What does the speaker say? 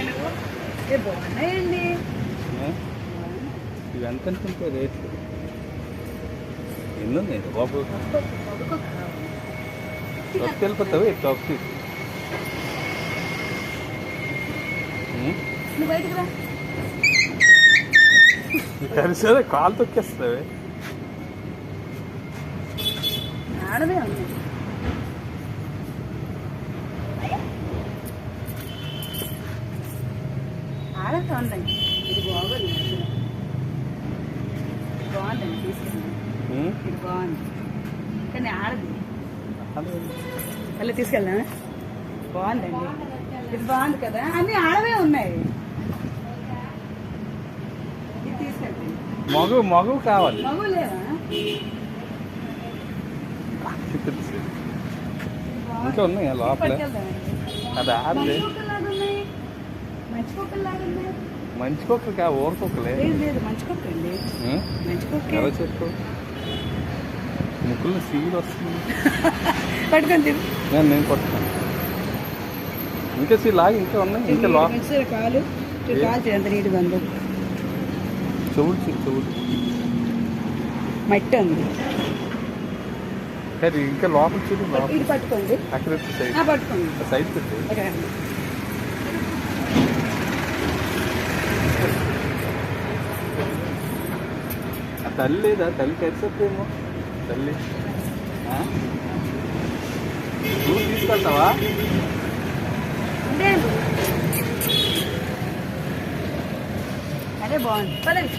నువ్వు బాగున్నాయండి. ఇవి ఎంత అనుకుంటే రేట్లు ఎన్ని ఉన్నాయి బాబు? వెళ్ళిపోతావు టాప్ నువ్వు బయటకు రా. కలిసేదే కాలు తొక్కేస్తావే. ఆడదే ఉంది. ఆడతా ఉందండి. ఇది బాగుంది. బాగుందండి, తీసుకెళ్ళండి. ఇది బాగుంది కానీ ఆడది. మళ్ళీ తీసుకెళ్ళా. బాగుందండి, ఇది బాగుంది కదా. అన్ని ఆడవే ఉన్నాయి. ఇది తీసుకెళ్ళండి. మగవు కావాలి. మగవు లేవా? ఇంకా ఉన్నాయి లోపల. అది ఆడలే. మంచి కుక్కలు కా ఊర కుక్కలే. లేదు మంచి కుక్క అండి. మంచి కుక్క. ఎలా చెప్పు? ముక్కులు సీలు వస్తుంది. పట్టుకొని నేను పట్టుతాను. ఇంకా సీల్ లాగి ఇంకా ఉన్నాయి. ఇంకా లోపల కాలు ఎంత నీట్గా ఉందో. చెవులు మట్టి ఉంది. సరే ఇంకా లోపల చూడు. ఇది పట్టుకోండి. అక్కడ సైడ్ పట్టుకోండి. సైడ్ పెట్టి తల్లి లేదా? తల్లి కలిసేమో. తల్లి నువ్వు తీసుకెళ్తావా? అదే బాగుంది.